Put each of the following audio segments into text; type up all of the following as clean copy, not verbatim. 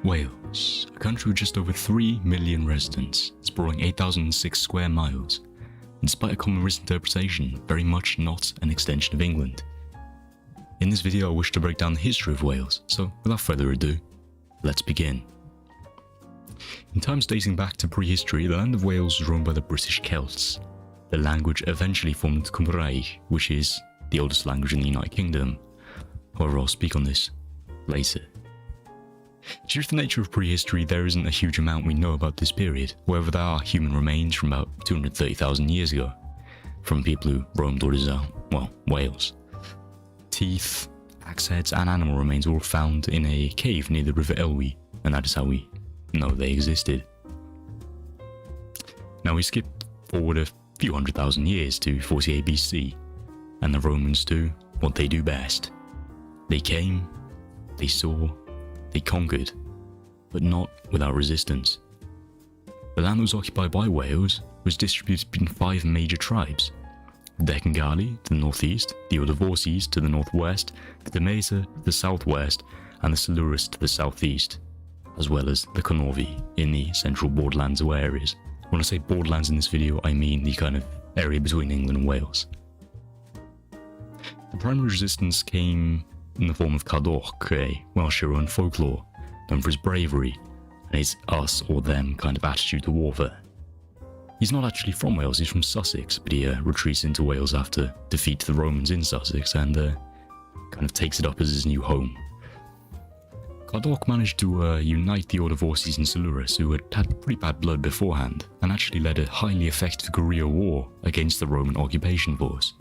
Wales, a country with just over 3 million residents, sprawling 8,006 square miles, despite a common misinterpretation, very much not an extension of England. In this video I wish to break down the history of Wales, so without further ado, let's begin. In times dating back to prehistory, the land of Wales was ruled by the British Celts. The language eventually formed Cymraeg, which is the oldest language in the United Kingdom. However, I'll speak on this later. Due to the nature of prehistory, there isn't a huge amount we know about this period. However, there are human remains from about 230,000 years ago, from people who roamed what is Wales. Teeth, axe heads and animal remains were all found in a cave near the River Elwy, and that is how we know they existed. Now we skip forward a few 100,000 years to 48 BC, and the Romans do what they do best. They came, they saw, they conquered, but not without resistance. The land that was occupied by Wales was distributed between 5 major tribes: the Decangali to the northeast, the Oddavorses to the northwest, the Demesa to the southwest, and the Silures to the southeast, as well as the Cornovi in the central borderlands areas. When I say borderlands in this video, I mean the kind of area between England and Wales. The primary resistance came in the form of Cadwch, a Welsh hero in folklore, known for his bravery and his us or them kind of attitude to warfare. He's not actually from Wales, he's from Sussex, but he retreats into Wales after defeat to the Romans in Sussex and kind of takes it up as his new home. Cadwch managed to unite the Oddavorses and Silures, who had had pretty bad blood beforehand, and actually led a highly effective guerrilla war against the Roman occupation force.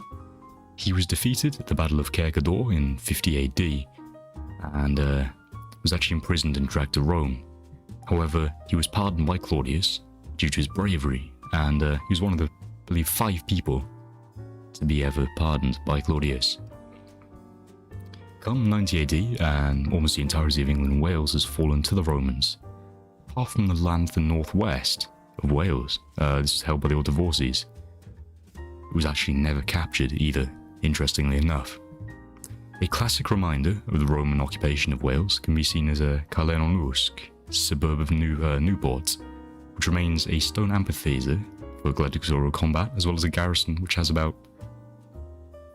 He was defeated at the Battle of Cercador in 50 AD, and was actually imprisoned and dragged to Rome. However, he was pardoned by Claudius due to his bravery, and he was one of the, I believe, 5 people to be ever pardoned by Claudius. Come 90 AD, and almost the entirety of England and Wales has fallen to the Romans. Apart from the land to the northwest of Wales, this was held by the Oddavorses. It was actually never captured either, interestingly enough. A classic reminder of the Roman occupation of Wales can be seen as Carleon Usk, suburb of Newport, which remains a stone amphitheatre for gladiatorial combat, as well as a garrison which has about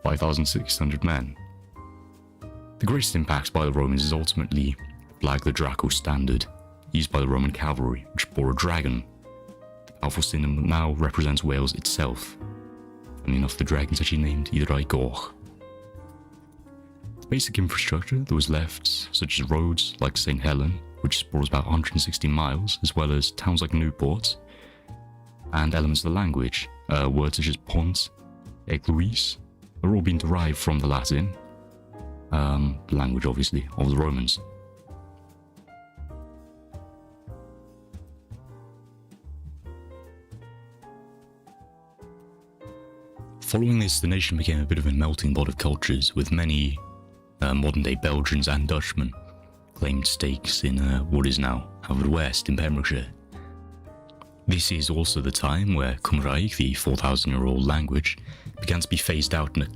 5,600 men. The greatest impact by the Romans is ultimately the flag the Draco standard, used by the Roman cavalry, which bore a dragon. The powerful symbol that now represents Wales itself. Funny enough, the dragon is actually named Iddrai Goch. The basic infrastructure that was left, such as roads like St. Helen, which sprawls about 160 miles, as well as towns like Newport, and elements of the language, words such as pont, eglwys, are all being derived from the Latin, the language obviously of the Romans. Following this, the nation became a bit of a melting pot of cultures, with many modern-day Belgians and Dutchmen claimed stakes in what is now Haverfordwest in Pembrokeshire. This is also the time where Cymraeg, the 4,000-year-old language, began to be phased out in a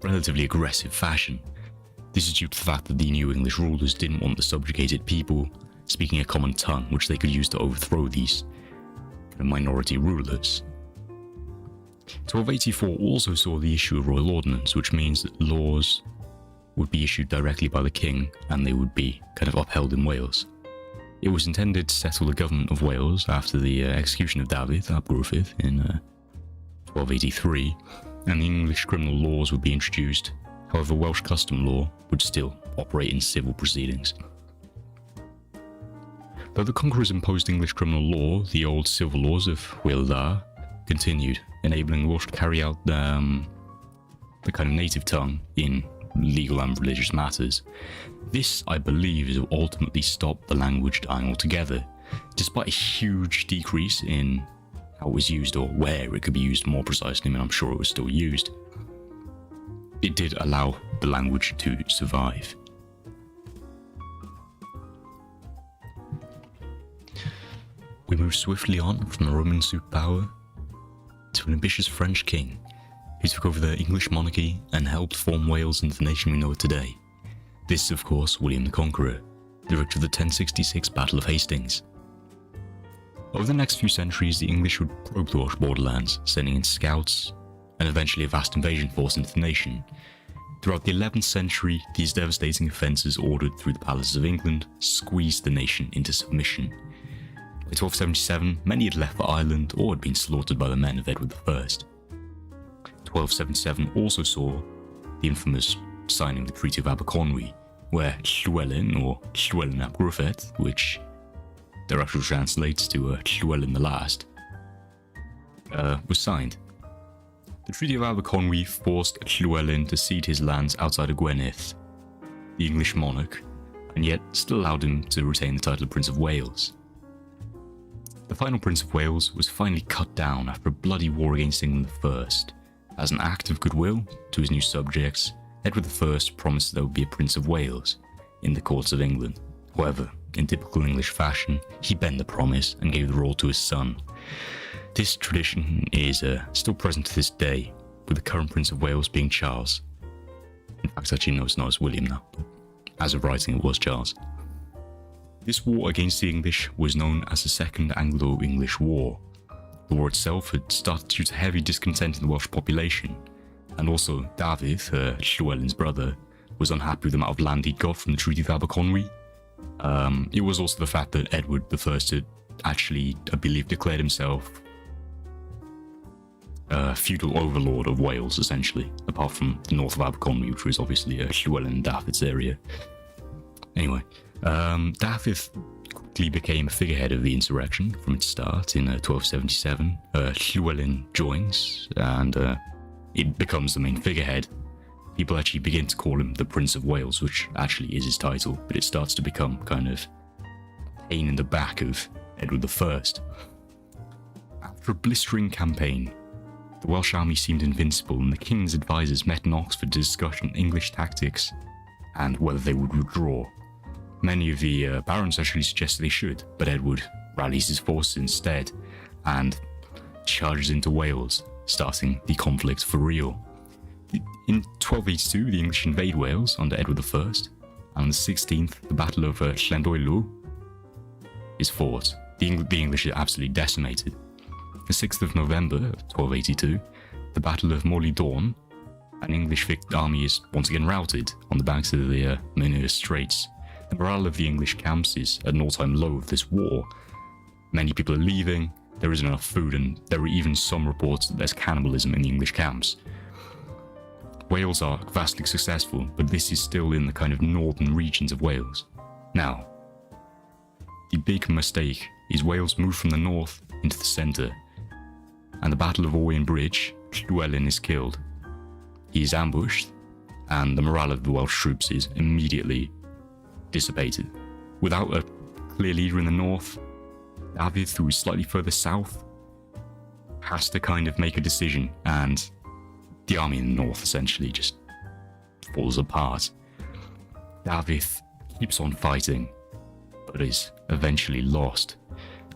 relatively aggressive fashion. This is due to the fact that the new English rulers didn't want the subjugated people speaking a common tongue which they could use to overthrow these minority rulers. 1284 also saw the issue of royal ordinance, which means that laws would be issued directly by the king and they would be kind of upheld in Wales. It was intended to settle the government of Wales after the execution of Dafydd ap Gruffudd in 1283, and the English criminal laws would be introduced. However, Welsh custom law would still operate in civil proceedings. Though the conquerors imposed English criminal law, the old civil laws of Hwyl Dda continued, enabling Welsh to carry out the kind of native tongue in legal and religious matters. This, I believe, is what ultimately stopped the language dying altogether, despite a huge decrease in how it was used, or where it could be used more precisely. I mean, I'm sure it was still used. It did allow the language to survive. We move swiftly on from the Roman superpower to an ambitious French king who took over the English monarchy and helped form Wales into the nation we know it today. This is, of course, William the Conqueror. the victory of the 1066 Battle of Hastings. Over the next few centuries, the English would probe the Welsh borderlands, sending in scouts and eventually a vast invasion force into the nation. Throughout the 11th century, these devastating offences ordered through the palaces of England squeezed the nation into submission. By 1277, many had left for Ireland or had been slaughtered by the men of Edward I. 1277 also saw the infamous signing of the Treaty of Aberconwy, where Llywelyn, or Llywelyn ap Gruffydd, which directly translates to Llywelyn the Last, was signed. The Treaty of Aberconwy forced Llywelyn to cede his lands outside of Gwynedd, the English monarch, and yet still allowed him to retain the title of Prince of Wales. The final Prince of Wales was finally cut down after a bloody war against England I. As an act of goodwill to his new subjects, Edward I promised there would be a Prince of Wales in the courts of England. However, in typical English fashion, he bent the promise and gave the role to his son. This tradition is still present to this day, with the current Prince of Wales being Charles. In fact, actually, no, it's not, it's William now, but as of writing, it was Charles. This war against the English was known as the Second Anglo-English War. The war itself had started due to heavy discontent in the Welsh population, and also Dafydd, Llywelyn's brother, was unhappy with the amount of land he'd got from the Treaty of Aberconwy. It was also the fact that Edward I had actually, I believe, declared himself feudal overlord of Wales, essentially, apart from the north of Aberconwy, which was obviously Llywelyn and Dafydd's area. Anyway, Dafydd quickly became a figurehead of the insurrection from its start in 1277. Llywelyn joins, and it becomes the main figurehead. People actually begin to call him the Prince of Wales, which actually is his title, but it starts to become kind of a pain in the back of Edward I. After a blistering campaign, the Welsh army seemed invincible, and the king's advisors met in Oxford to discuss English tactics and whether they would withdraw. Many of the barons actually suggested they should, but Edward rallies his forces instead and charges into Wales, starting the conflict for real. In 1282, the English invade Wales under Edward I, and on the 16th, the Battle of Llandoilw is fought. The English are absolutely decimated. The 6th of November of 1282, the Battle of Morley Dawn, an English army is once again routed on the banks of the Menai Straits. The morale of the English camps is at an all-time low of this war. Many people are leaving, there isn't enough food, and there are even some reports that there's cannibalism in the English camps. Wales are vastly successful, but this is still in the kind of northern regions of Wales. Now, the big mistake is Wales moved from the north into the centre, and the Battle of Owain Bridge, Llywelyn is killed. He is ambushed, and the morale of the Welsh troops is immediately dissipated. Without a clear leader in the north, Dafydd, who is slightly further south, has to kind of make a decision, and the army in the north essentially just falls apart. Dafydd keeps on fighting, but is eventually lost.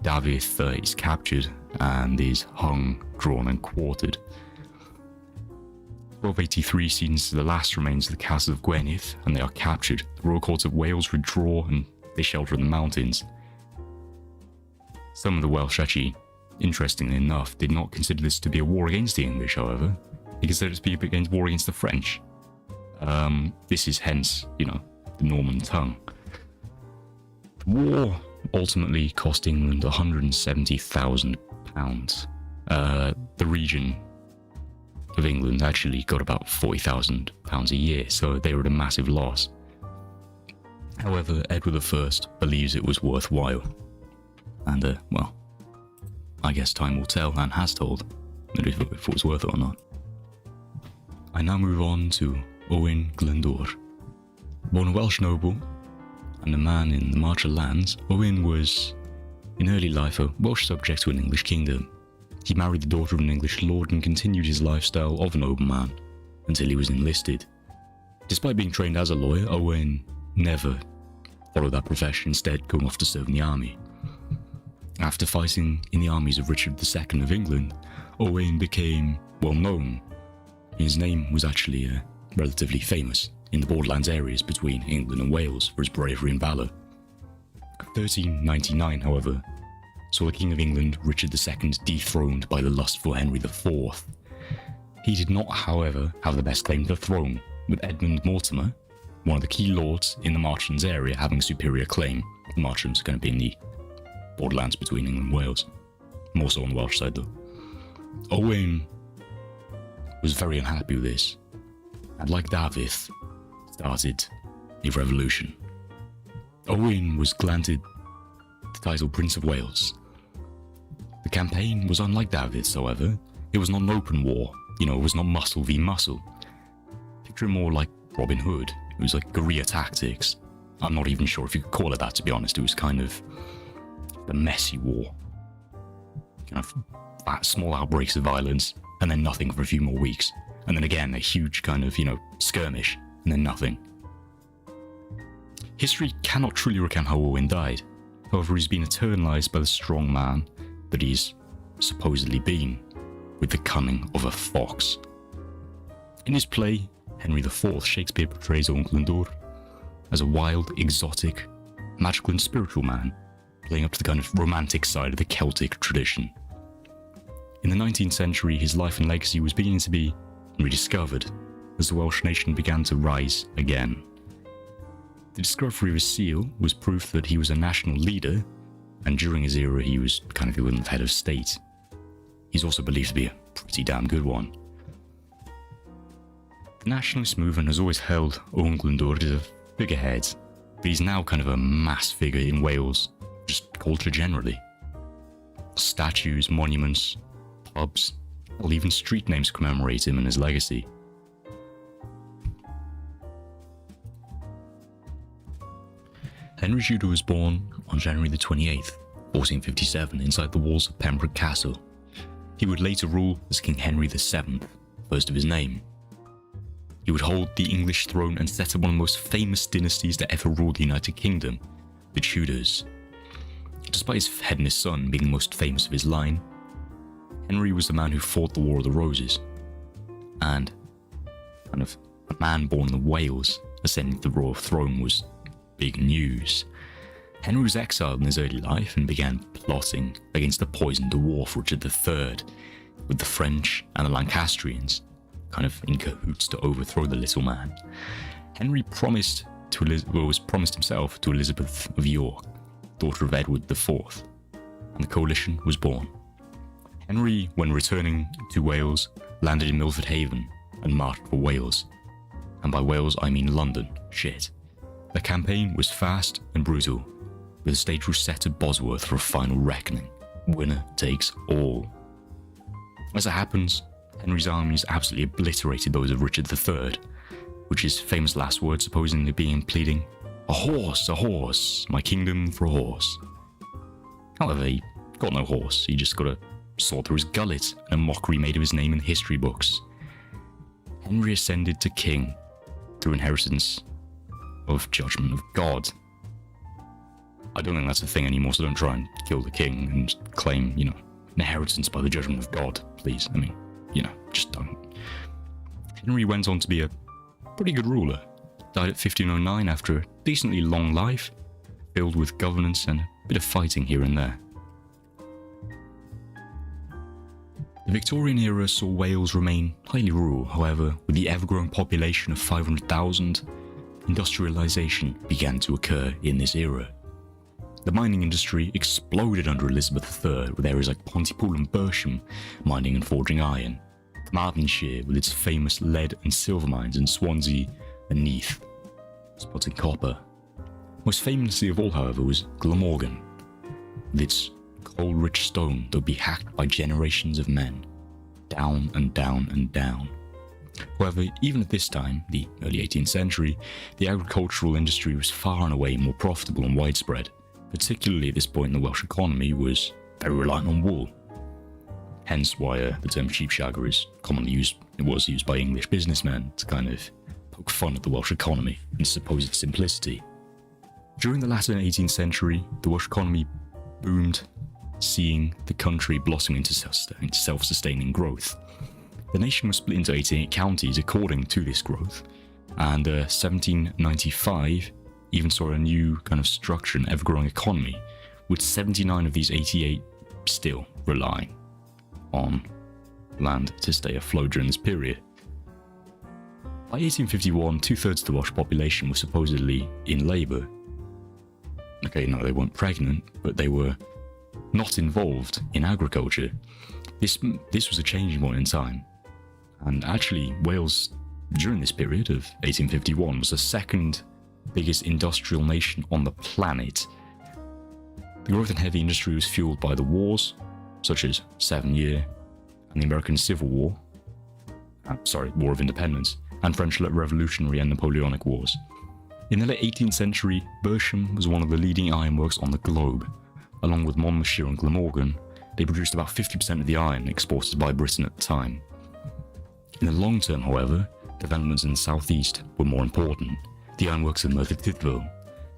Dafydd is captured and is hung, drawn and quartered. 1283 sees the last remains of the castle of Gwynedd, and they are captured. The royal courts of Wales withdraw and they shelter in the mountains. Some of the Welsh actually, interestingly enough, did not consider this to be a war against the English, however. They considered it to be a war against the French. This is hence, the Norman tongue. The war ultimately cost England £170,000. The region of England actually got about £40,000 a year, so they were at a massive loss. However, Edward I believes it was worthwhile. And, I guess time will tell, and has told, if it was worth it or not. I now move on to Owain Glyndwr. Born a Welsh noble and a man in the Marcher lands, Owain was, in early life, a Welsh subject to an English kingdom. He married the daughter of an English lord and continued his lifestyle of a nobleman until he was enlisted. Despite being trained as a lawyer, Owain never followed that profession, instead going off to serve in the army. After fighting in the armies of Richard II of England, Owain became well known. His name was actually relatively famous in the borderlands areas between England and Wales for his bravery and valour. 1399, however, saw the King of England, Richard II, dethroned by the lustful Henry IV. He did not, however, have the best claim to the throne, with Edmund Mortimer, one of the key lords in the Marchlands area, having a superior claim. The Marchlands are going to be in the borderlands between England and Wales, more so on the Welsh side though. Owain was very unhappy with this, and like Dafydd, started a revolution. Owain was granted the title Prince of Wales. The campaign was unlike Dafydd's, however. It was not an open war, it was not muscle v muscle. Picture it more like Robin Hood. It was like guerrilla tactics. I'm not even sure if you could call it that, to be honest. It was kind of a messy war. Kind of small outbreaks of violence, and then nothing for a few more weeks. And then again, a huge kind of, skirmish, and then nothing. History cannot truly recount how Owain died. However, he's been eternalized by the strong man that he's supposedly been, with the cunning of a fox. In his play, Henry IV, Shakespeare portrays Owain Glyndwr as a wild, exotic, magical and spiritual man, playing up to the kind of romantic side of the Celtic tradition. In the 19th century, his life and legacy was beginning to be rediscovered as the Welsh nation began to rise again. The discovery of his seal was proof that he was a national leader, and during his era he was kind of the head of state. He's also believed to be a pretty damn good one. The nationalist movement has always held Owain Glyndwr as a figurehead, but he's now kind of a mass figure in Wales, just culture generally. Statues, monuments, pubs, or even street names commemorate him and his legacy. Henry Tudor was born on January the 28th, 1457, inside the walls of Pembroke Castle. He would later rule as King Henry VII, first of his name. He would hold the English throne and set up one of the most famous dynasties that ever ruled the United Kingdom, the Tudors. Despite his head and his son being the most famous of his line, Henry was the man who fought the War of the Roses, and kind of a man born in Wales ascending to the royal throne was big news. Henry was exiled in his early life and began plotting against the poisoned dwarf Richard III, with the French and the Lancastrians kind of in cahoots to overthrow the little man. Henry was promised himself to Elizabeth of York, daughter of Edward IV, and the coalition was born. Henry, when returning to Wales, landed in Milford Haven and marched for Wales. And by Wales I mean London. Shit. The campaign was fast and brutal, with the stage was set at Bosworth for a final reckoning. Winner takes all. As it happens, Henry's armies absolutely obliterated those of Richard III, which his famous last words supposedly being pleading, a horse, my kingdom for a horse." However, he got no horse, he just got a sword through his gullet and a mockery made of his name in history books. Henry ascended to king through inheritance of judgment of God. I don't think that's a thing anymore, so don't try and kill the king and claim, inheritance by the judgment of God, please. I mean, just don't. Henry went on to be a pretty good ruler. Died at 1509 after a decently long life, filled with governance and a bit of fighting here and there. The Victorian era saw Wales remain highly rural, however, with the ever-growing population of 500,000, industrialisation began to occur in this era. The mining industry exploded under Elizabeth III, with areas like Pontypool and Bersham mining and forging iron, Carmarthenshire with its famous lead and silver mines, and Swansea and Neath, spotting copper. Most famously of all, however, was Glamorgan, with its coal-rich stone that would be hacked by generations of men, down and down and down. However, even at this time, the early 18th century, the agricultural industry was far and away more profitable and widespread. Particularly at this point, the Welsh economy was very reliant on wool. Hence why the term sheepshagger is commonly used. It was used by English businessmen to kind of poke fun at the Welsh economy and supposed simplicity. During the latter 18th century, the Welsh economy boomed, seeing the country blossom into self-sustaining growth. The nation was split into 88 counties according to this growth, and 1795 even saw a new kind of structure and ever-growing economy, with 79 of these 88 still relying on land to stay afloat during this period. By 1851, two-thirds of the Welsh population were supposedly in labour. Okay, no, they weren't pregnant, but they were not involved in agriculture. This was a changing point in time. And actually, Wales, during this period of 1851, was the second biggest industrial nation on the planet. The growth in heavy industry was fueled by the wars, such as 7 Year and the American Civil War, War of Independence, and French Revolutionary and Napoleonic Wars. In the late 18th century, Bersham was one of the leading ironworks on the globe. Along with Monmouthshire and Glamorgan, they produced about 50% of the iron exported by Britain at the time. In the long term, however, developments in the southeast were more important. The ironworks of Merthyr Tydfil,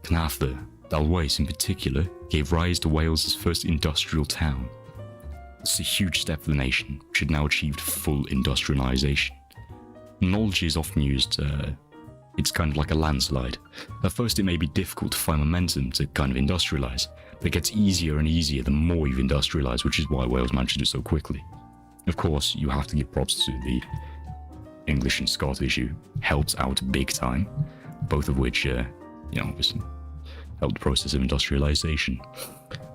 Carnarvon, Dalways in particular, gave rise to Wales's first industrial town. This is a huge step for the nation, which had now achieved full industrialisation. Knowledge is often used, it's kind of like a landslide. At first it may be difficult to find momentum to kind of industrialise, but it gets easier and easier the more you've industrialised, which is why Wales managed to do so quickly. Of course, you have to give props to the English and Scottish who helped out big time, both of which, obviously helped the process of industrialisation.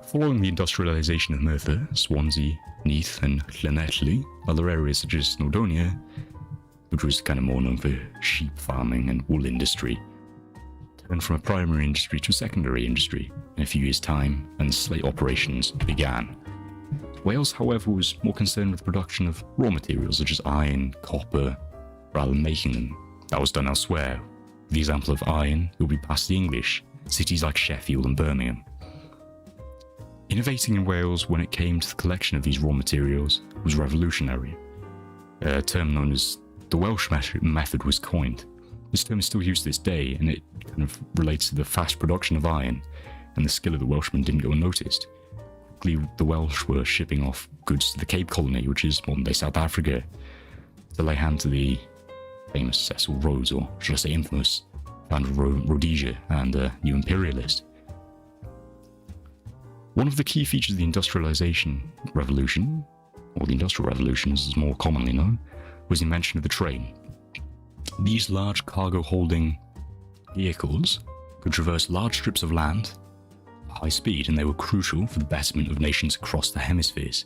Following the industrialisation of Merthyr, Swansea, Neath and Llanelli, other areas such as Snowdonia, which was kind of more known for sheep farming and wool industry, turned from a primary industry to a secondary industry in a few years' time, and slate operations began. Wales, however, was more concerned with the production of raw materials such as iron, copper, rather than making them. That was done elsewhere. The example of iron will be past the English, cities like Sheffield and Birmingham. Innovating in Wales when it came to the collection of these raw materials was revolutionary. A term known as the Welsh method was coined. This term is still used to this day, and it kind of relates to the fast production of iron, and the skill of the Welshmen didn't go unnoticed. Quickly, the Welsh were shipping off goods to the Cape Colony, which is modern-day South Africa, to lay hand to the famous Cecil Rhodes, or should I say infamous, founder of Rhodesia and New Imperialist. One of the key features of the Industrialization Revolution, or the Industrial Revolution as it's more commonly known, was the invention of the train. These large cargo-holding vehicles could traverse large strips of land at high speed, and they were crucial for the betterment of nations across the hemispheres.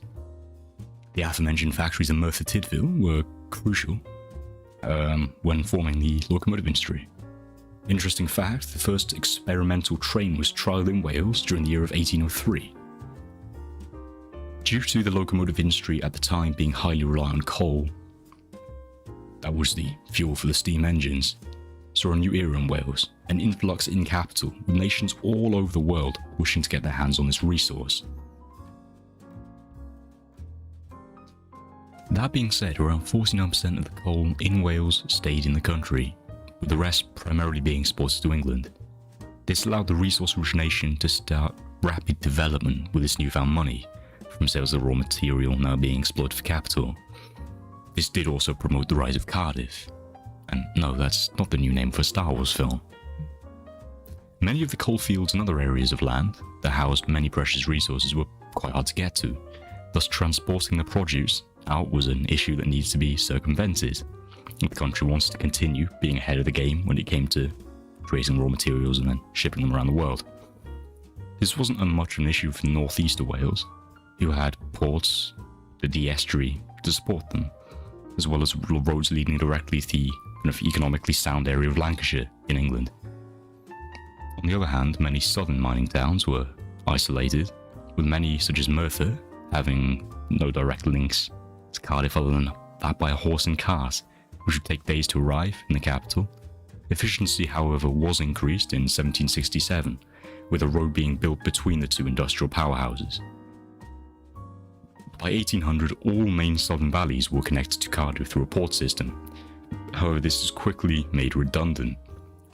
The aforementioned factories in Merthyr Tydfil were crucial when forming the locomotive industry. Interesting fact, the first experimental train was trialled in Wales during the year of 1803. Due to the locomotive industry at the time being highly reliant on coal, that was the fuel for the steam engines, saw a new era in Wales, an influx in capital, with nations all over the world wishing to get their hands on this resource. That being said, around 49% of the coal in Wales stayed in the country, with the rest primarily being exported to England. This allowed the resource-rich nation to start rapid development with its newfound money, from sales of raw material now being exploited for capital. This did also promote the rise of Cardiff. And no, that's not the new name for a Star Wars film. Many of the coal fields and other areas of land that housed many precious resources were quite hard to get to, thus transporting the produce out was an issue that needs to be circumvented. The country wants to continue being ahead of the game when it came to creating raw materials and then shipping them around the world. This wasn't much of an issue for the northeast of Wales, who had ports, the estuary to support them, as well as roads leading directly to the kind of economically sound area of Lancashire in England. On the other hand, many southern mining towns were isolated, with many, such as Merthyr, having no direct links to Cardiff other than that by a horse and cart, which would take days to arrive in the capital. Efficiency, however, was increased in 1767, with a road being built between the two industrial powerhouses. By 1800, all main southern valleys were connected to Cardiff through a port system. However, this was quickly made redundant,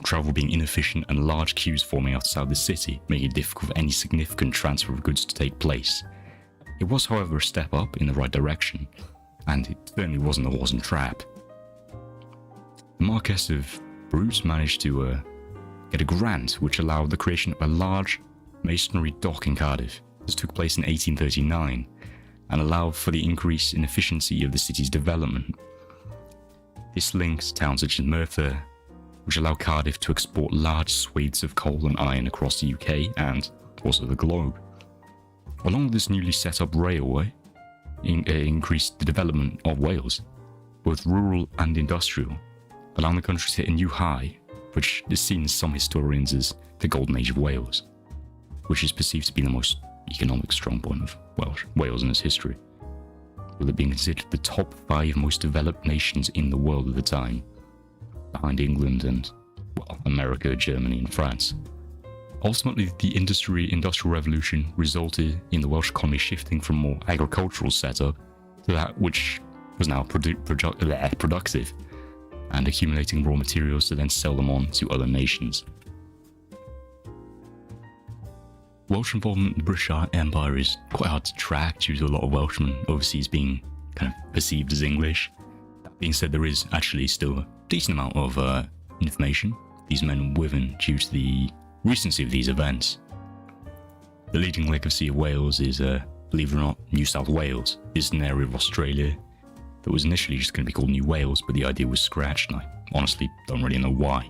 travel being inefficient and large queues forming outside the city, making it difficult for any significant transfer of goods to take place. It was, however, a step up in the right direction, and it certainly wasn't a horse and trap. The Marquess of Brute managed to get a grant which allowed the creation of a large masonry dock in Cardiff. This took place in 1839 and allowed for the increase in efficiency of the city's development. This links towns such as Merthyr, which allowed Cardiff to export large swathes of coal and iron across the UK and also the globe. Along with this newly set up railway, increased the development of Wales, both rural and industrial, allowing the country to hit a new high, which is seen in some historians as the Golden Age of Wales, which is perceived to be the most economic strong point of Wales in its history, with it being considered the top 5 most developed nations in the world at the time, behind England and, America, Germany and France. Ultimately, the industrial revolution resulted in the Welsh economy shifting from more agricultural setup to that which was now productive, and accumulating raw materials to then sell them on to other nations. Welsh involvement in the British Empire is quite hard to track due to a lot of Welshmen overseas being kind of perceived as English. That being said, there is actually still a decent amount of information these men were given due to the recency of these events. The leading legacy of Wales is, believe it or not, New South Wales. It's an area of Australia that was initially just going to be called New Wales, but the idea was scratched, and I honestly don't really know why.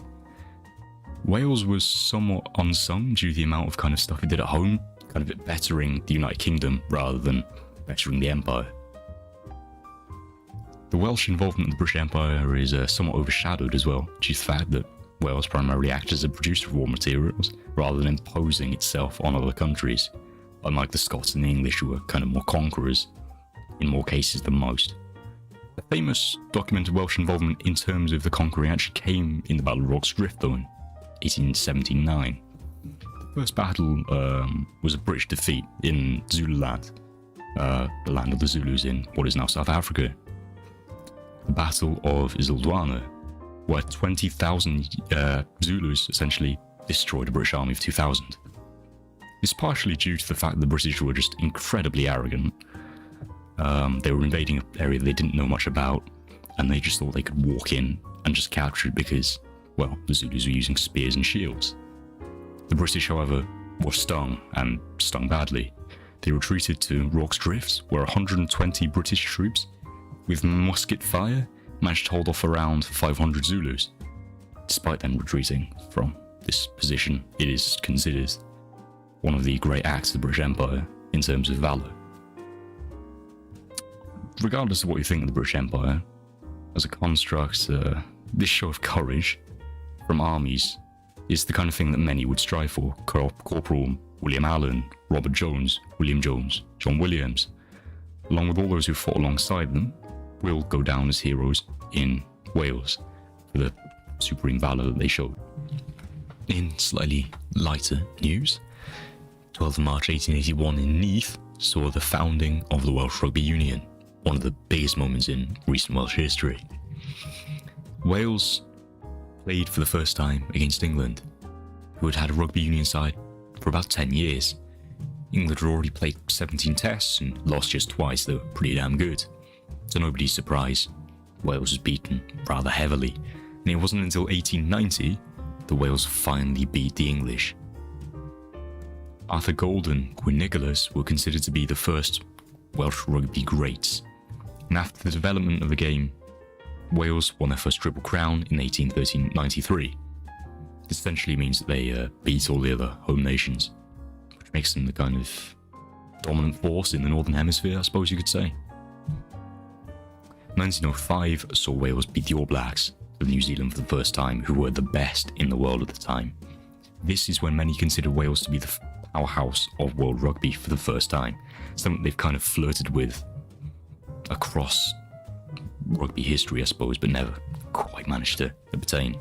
Wales was somewhat unsung due to the amount of kind of stuff it did at home, kind of bettering the United Kingdom rather than bettering the Empire. The Welsh involvement in the British Empire is somewhat overshadowed as well, due to the fact that Wales primarily acted as a producer of raw materials rather than imposing itself on other countries, unlike the Scots and the English, who were kind of more conquerors in more cases than most. The famous documented Welsh involvement in terms of the conquering actually came in the Battle of Rorke's Drift, though, in 1879. The first battle was a British defeat in Zululand, the land of the Zulus in what is now South Africa. The Battle of Isandlwana, where 20,000 Zulus essentially destroyed a British army of 2,000. It's partially due to the fact that the British were just incredibly arrogant. They were invading an area they didn't know much about, and they just thought they could walk in and just capture it because, the Zulus were using spears and shields. The British, however, were stung, and stung badly. They retreated to Rorke's Drift, where 120 British troops, with musket fire, managed to hold off around 500 Zulus. Despite them retreating from this position, it is considered one of the great acts of the British Empire in terms of valour. Regardless of what you think of the British Empire, as a construct, this show of courage from armies is the kind of thing that many would strive for. Corporal William Allen, Robert Jones, William Jones, John Williams, along with all those who fought alongside them, will go down as heroes in Wales for the supreme valour that they showed. In slightly lighter news, 12th of March 1881 in Neath saw the founding of the Welsh Rugby Union, one of the biggest moments in recent Welsh history. Wales played for the first time against England, who had had a rugby union side for about 10 years. England had already played 17 tests and lost just twice. They were pretty damn good. To nobody's surprise, Wales was beaten rather heavily, and it wasn't until 1890 that Wales finally beat the English. Arthur Gold and Gwyn Nicholas were considered to be the first Welsh rugby greats, and after the development of the game, Wales won their first Triple Crown in 1893. This essentially means that they beat all the other home nations, which makes them the kind of dominant force in the Northern Hemisphere, I suppose you could say. 1905 saw Wales beat the All Blacks of New Zealand for the first time, who were the best in the world at the time. This is when many consider Wales to be the powerhouse of world rugby for the first time, something they've kind of flirted with across rugby history, I suppose, but never quite managed to obtain.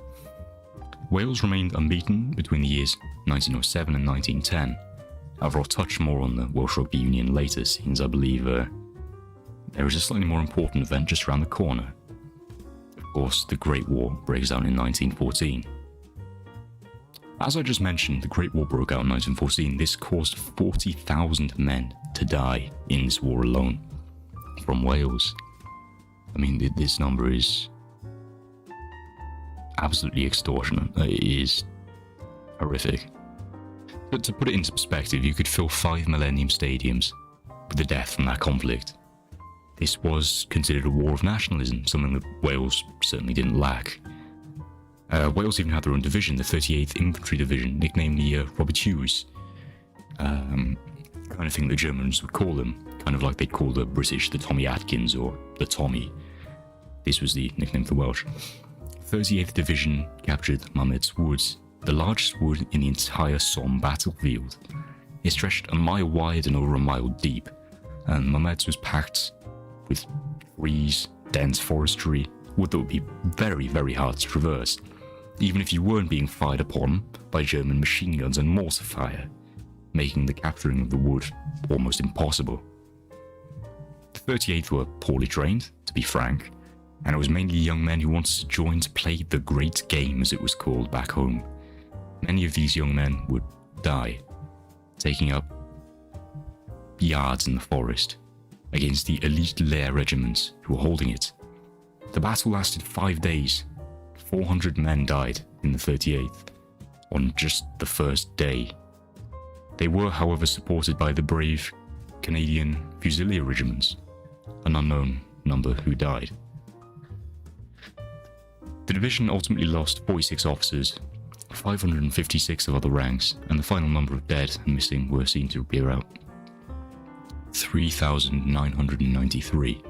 Wales remained unbeaten between the years 1907 and 1910. However, I'll touch more on the Welsh Rugby Union later, since I believe there is a slightly more important event just around the corner. Of course, the Great War breaks out in 1914. As I just mentioned, the Great War broke out in 1914. This caused 40,000 men to die in this war alone from Wales. I mean, this number is absolutely extortionate. It is horrific. But to put it into perspective, you could fill 5 Millennium stadiums with the death from that conflict. This was considered a war of nationalism, something that Wales certainly didn't lack. Wales even had their own division, the 38th Infantry Division, nicknamed the Robert Hughes. Kind of thing the Germans would call them, kind of like they'd call the British the Tommy Atkins or the Tommy. This was the nickname for the Welsh. 38th Division captured Mametz Woods, the largest wood in the entire Somme battlefield. It stretched a mile wide and over a mile deep, and Mametz was packed with trees, dense forestry, wood that would be very, very hard to traverse, even if you weren't being fired upon by German machine guns and mortar fire, making the capturing of the wood almost impossible. The 38th were poorly trained, to be frank, and it was mainly young men who wanted to join to play the Great Game, as it was called back home. Many of these young men would die, taking up yards in the forest against the elite Lair regiments who were holding it. The battle lasted 5 days. 400 men died in the 38th on just the first day. They were, however, supported by the brave Canadian Fusilier regiments, an unknown number who died. The division ultimately lost 46 officers, 556 of other ranks, and the final number of dead and missing were seen to be around 3,993.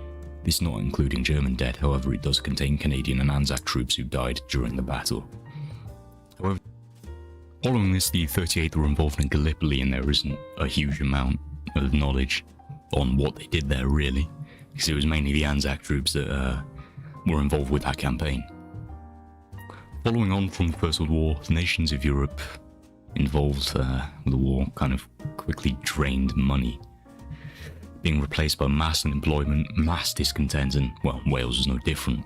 This not including German dead, however it does contain Canadian and Anzac troops who died during the battle. However, following this, the 38th were involved in Gallipoli, and there isn't a huge amount of knowledge on what they did there really, because it was mainly the Anzac troops that were involved with that campaign. Following on from the First World War, the nations of Europe involved with the war kind of quickly drained money, being replaced by mass unemployment, mass discontent, and, well, Wales was no different.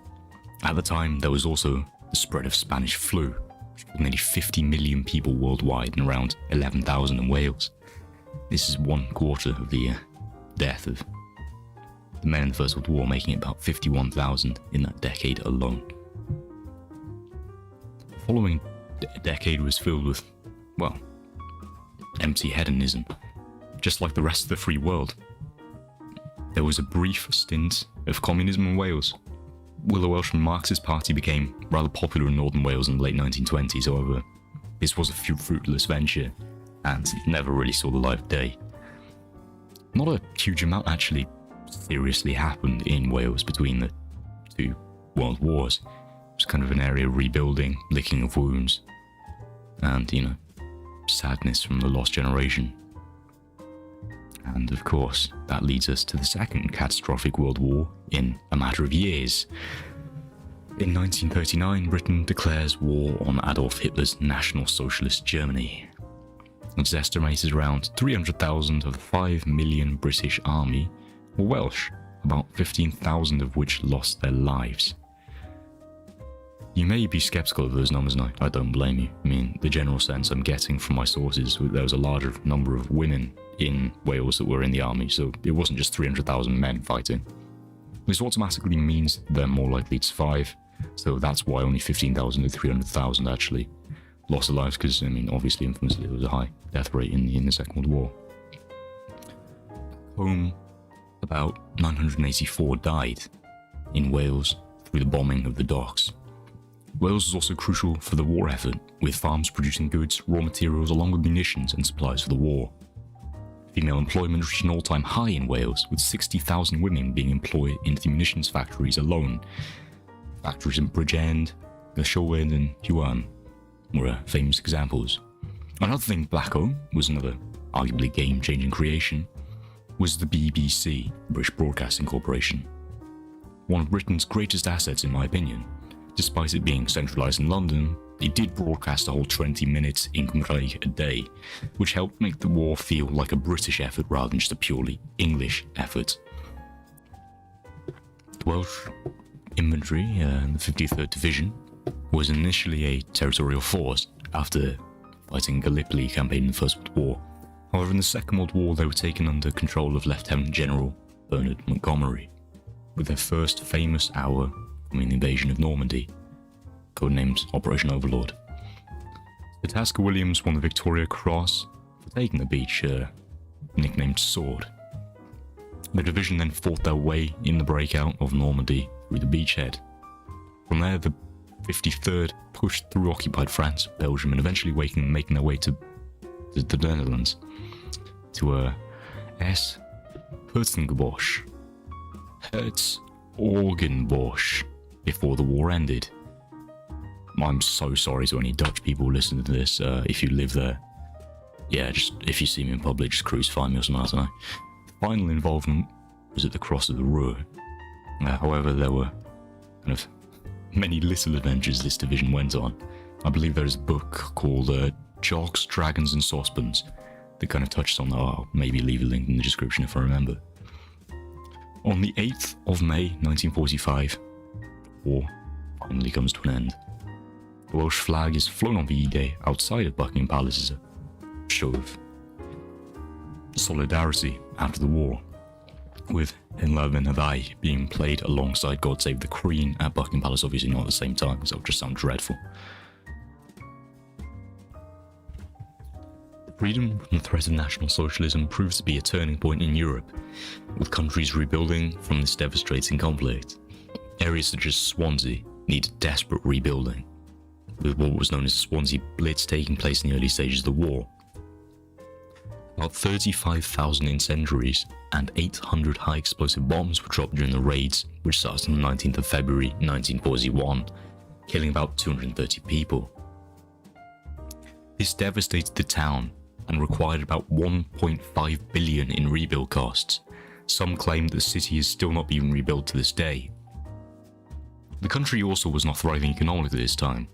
At the time, there was also the spread of Spanish flu, which killed nearly 50 million people worldwide and around 11,000 in Wales. This is 1/4 of the death of the men in the First World War, making it about 51,000 in that decade alone. The following decade was filled with, well, empty hedonism, just like the rest of the free world. There was a brief stint of communism in Wales. The Welsh Marxist Party became rather popular in northern Wales in the late 1920s, however, this was a fruitless venture and never really saw the light of day. Not a huge amount actually seriously happened in Wales between the two world wars. It was kind of an area of rebuilding, licking of wounds, and, sadness from the lost generation. And of course, that leads us to the second catastrophic world war in a matter of years. In 1939, Britain declares war on Adolf Hitler's National Socialist Germany. It's estimated around 300,000 of the 5 million British army were Welsh, about 15,000 of which lost their lives. You may be skeptical of those numbers, and I don't blame you. I mean, the general sense I'm getting from my sources was there was a larger number of women in Wales that were in the army, so it wasn't just 300,000 men fighting. This automatically means they're more likely to survive, so that's why only 15,000 to 300,000 actually lost their lives, because, obviously, infamously, there was a high death rate in the Second World War. Home, about 984 died in Wales through the bombing of the docks. Wales was also crucial for the war effort, with farms producing goods, raw materials, along with munitions and supplies for the war. Female employment reached an all-time high in Wales, with 60,000 women being employed into the munitions factories alone. Factories in Bridgend, Llywelyn and Huan were famous examples. Another thing back home was another arguably game-changing creation, was the BBC, British Broadcasting Corporation. One of Britain's greatest assets in my opinion. Despite it being centralised in London, it did broadcast a whole 20 minutes in Cymraeg a day, which helped make the war feel like a British effort rather than just a purely English effort. The Welsh infantry in the 53rd Division was initially a territorial force after fighting Gallipoli campaign in the First World War. However, in the Second World War they were taken under control of Lieutenant General Bernard Montgomery, with their first famous hour following the invasion of Normandy, codenamed Operation Overlord. Itasca Williams won the Victoria Cross for taking the beach, nicknamed Sword. The division then fought their way in the breakout of Normandy through the beachhead. From there, the 53rd pushed through occupied France, Belgium, and eventually making their way to the Netherlands, to S. Herzenbosch, Herzogenbosch, before the war ended. I'm so sorry to any Dutch people listening to this, if you live there. Yeah, just if you see me in public, just crucify me or something, I don't know. The final involvement was at the Cross of the Ruhr. However, there were kind of many little adventures this division went on. I believe there's a book called Jogs, Dragons and Saucepans that kind of touched on that. I'll maybe leave a link in the description if I remember. On the 8th of May 1945, war finally comes to an end. The Welsh flag is flown on VE Day outside of Buckingham Palace as a show of solidarity after the war, with In Love and Hawaii being played alongside God Save the Queen at Buckingham Palace, obviously not at the same time, because that would just sound dreadful. Freedom from the threat of National Socialism proves to be a turning point in Europe, with countries rebuilding from this devastating conflict. Areas such as Swansea needed desperate rebuilding, with what was known as the Swansea Blitz taking place in the early stages of the war. About 35,000 incendiaries and 800 high-explosive bombs were dropped during the raids, which started on the 19th of February 1941, killing about 230 people. This devastated the town and required about 1.5 billion in rebuild costs. Some claim that the city is still not being rebuilt to this day. The country also was not thriving economically at this time,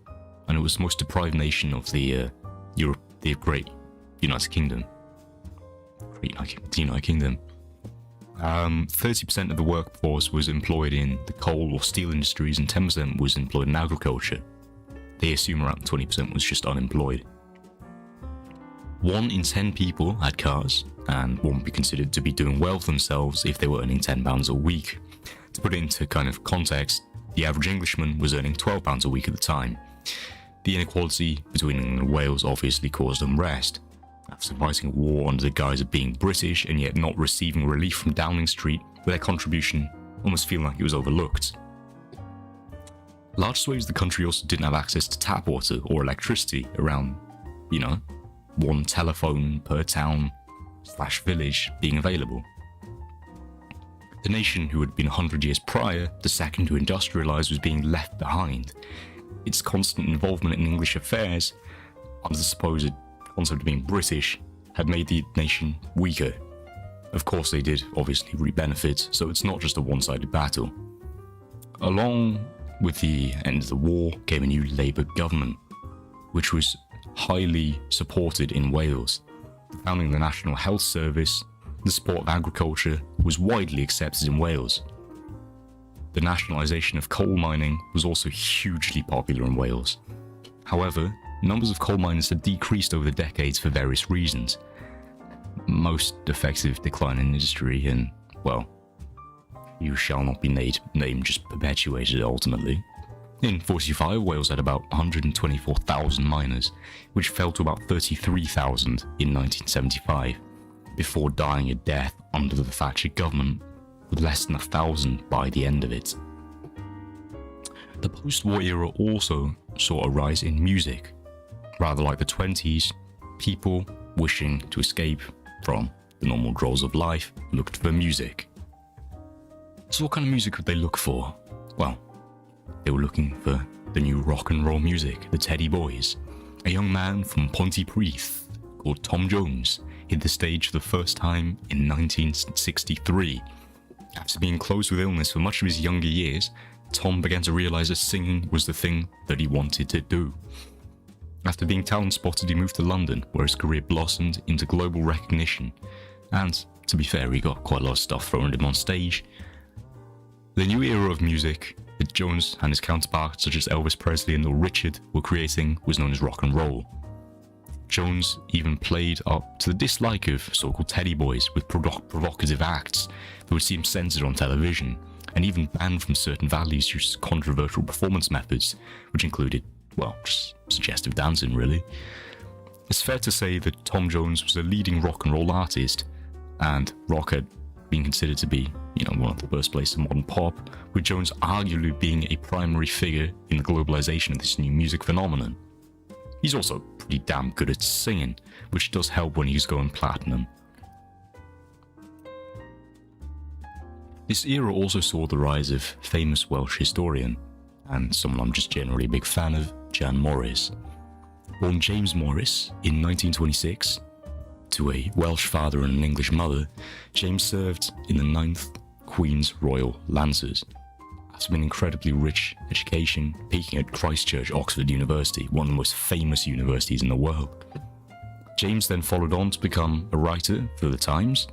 and it was the most deprived nation of the Great United Kingdom. 30% of the workforce was employed in the coal or steel industries, and 10% was employed in agriculture. They assume around 20% was just unemployed. 1 in 10 people had cars, and one would be considered to be doing well for themselves if they were earning £10 a week. To put it into kind of context, the average Englishman was earning £12 a week at the time. The inequality between England and Wales obviously caused unrest. After fighting a war under the guise of being British and yet not receiving relief from Downing Street, their contribution almost feeling like it was overlooked. Large swathes of the country also didn't have access to tap water or electricity, around, 1 telephone per town/village being available. The nation who had been 100 years prior, the second to industrialise, was being left behind. Its constant involvement in English affairs, under the supposed concept of being British, had made the nation weaker. Of course, they did obviously reap benefits, so it's not just a one-sided battle. Along with the end of the war came a new Labour government, which was highly supported in Wales. The founding of the National Health Service, the support of agriculture, was widely accepted in Wales. The nationalisation of coal mining was also hugely popular in Wales. However, numbers of coal miners had decreased over the decades for various reasons. Most effective decline in industry and, well, you shall not be named just perpetuated ultimately. In 45, Wales had about 124,000 miners, which fell to about 33,000 in 1975, before dying a death under the Thatcher government, with less than 1,000 by the end of it. The post-war era also saw a rise in music. Rather like the 20s, people wishing to escape from the normal draws of life looked for music. So what kind of music would they look for? Well, they were looking for the new rock and roll music, the Teddy Boys. A young man from Pontypridd called Tom Jones hit the stage for the first time in 1963. After being closed with illness for much of his younger years, Tom began to realise that singing was the thing that he wanted to do. After being talent spotted, he moved to London, where his career blossomed into global recognition. And, to be fair, he got quite a lot of stuff thrown at him on stage. The new era of music that Jones and his counterparts such as Elvis Presley and Little Richard were creating was known as rock and roll. Jones even played up to the dislike of so-called Teddy Boys with provocative acts that would seem censored on television, and even banned from certain values due to controversial performance methods, which included, well, just suggestive dancing, really. It's fair to say that Tom Jones was a leading rock and roll artist, and rock had been considered to be, one of the birthplaces of modern pop, with Jones arguably being a primary figure in the globalization of this new music phenomenon. He's also pretty damn good at singing, which does help when he's going platinum. This era also saw the rise of famous Welsh historian, and someone I'm just generally a big fan of, Jan Morris. Born James Morris in 1926, to a Welsh father and an English mother, James served in the 9th Queen's Royal Lancers. After an incredibly rich education, peaking at Christ Church, Oxford University, one of the most famous universities in the world. James then followed on to become a writer for The Times,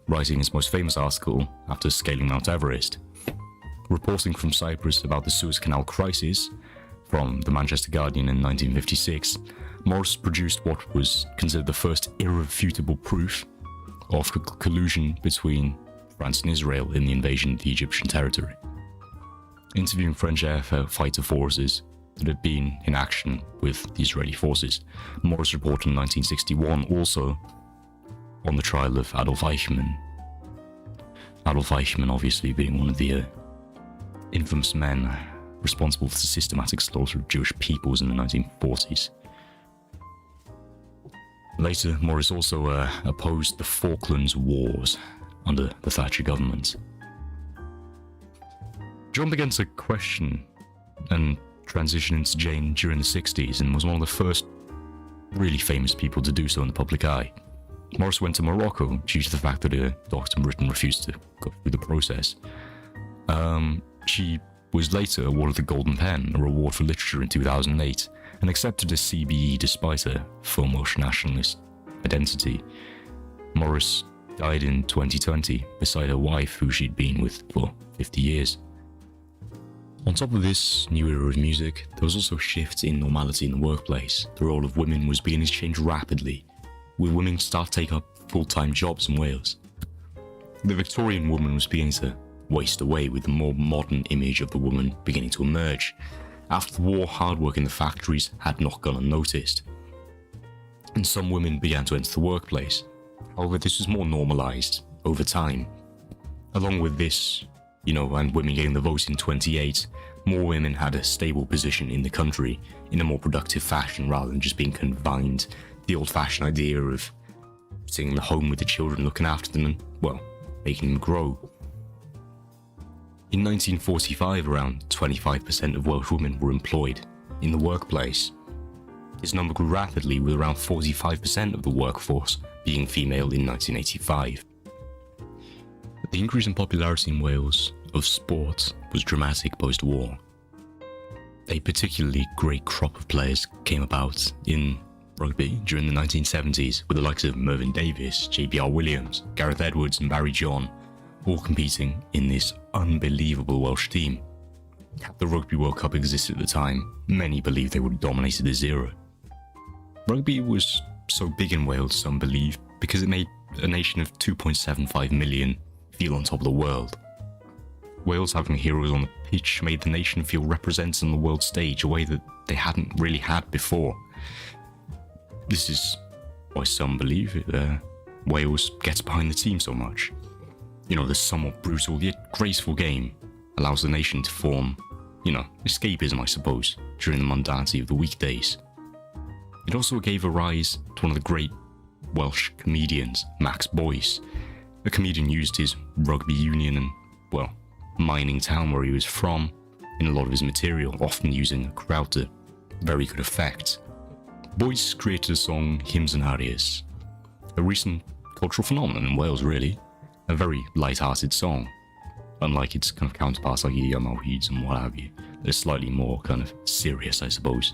writing his most famous article after scaling Mount Everest. Reporting from Cyprus about the Suez Canal crisis from the Manchester Guardian in 1956, Morris produced what was considered the first irrefutable proof of collusion between France and Israel in the invasion of the Egyptian territory. Interviewing French air fighter forces that had been in action with the Israeli forces, Morris reported in 1961 also on the trial of Adolf Eichmann. Adolf Eichmann obviously being one of the infamous men responsible for the systematic slaughter of Jewish peoples in the 1940s. Later, Morris also opposed the Falklands Wars under the Thatcher government. John began to question and transition into Jane during the 60s and was one of the first really famous people to do so in the public eye. Morris went to Morocco due to the fact that a doctor in Britain refused to go through the process. She was later awarded the Golden Pen, a reward for literature, in 2008, and accepted a CBE despite her full Welsh nationalist identity. Morris died in 2020 beside her wife, who she'd been with for 50 years. On top of this new era of music, there was also shifts in normality in the workplace. The role of women was beginning to change rapidly, with women starting to take up full-time jobs in Wales. The Victorian woman was beginning to waste away, with the more modern image of the woman beginning to emerge. After the war, hard work in the factories had not gone unnoticed, and some women began to enter the workplace. However, this was more normalised over time. Along with this, and women getting the vote in 28, more women had a stable position in the country in a more productive fashion rather than just being confined to the old-fashioned idea of sitting in the home with the children, looking after them and, making them grow. In 1945, around 25% of Welsh women were employed in the workplace. This number grew rapidly, with around 45% of the workforce being female in 1985. The increase in popularity in Wales of sport was dramatic post-war. A particularly great crop of players came about in rugby during the 1970s, with the likes of Mervyn Davies, JBR Williams, Gareth Edwards and Barry John all competing in this unbelievable Welsh team. Had the Rugby World Cup existed at the time, many believed they would have dominated this era. Rugby was so big in Wales, some believe, because it made a nation of 2.75 million feel on top of the world. Wales having heroes on the pitch made the nation feel represented on the world stage, a way that they hadn't really had before. This is why some believe Wales gets behind the team so much. The somewhat brutal yet graceful game allows the nation to form, escapism, I suppose, during the mundanity of the weekdays. It also gave a rise to one of the great Welsh comedians, Max Boyce. The comedian used his rugby union and, mining town where he was from in a lot of his material, often using a crowd to very good effect. Boyce created a song, Hymns and Arias, a recent cultural phenomenon in Wales, really. A very light-hearted song, unlike its kind of counterparts like Ia Mawhids and what have you. They're slightly more kind of serious, I suppose.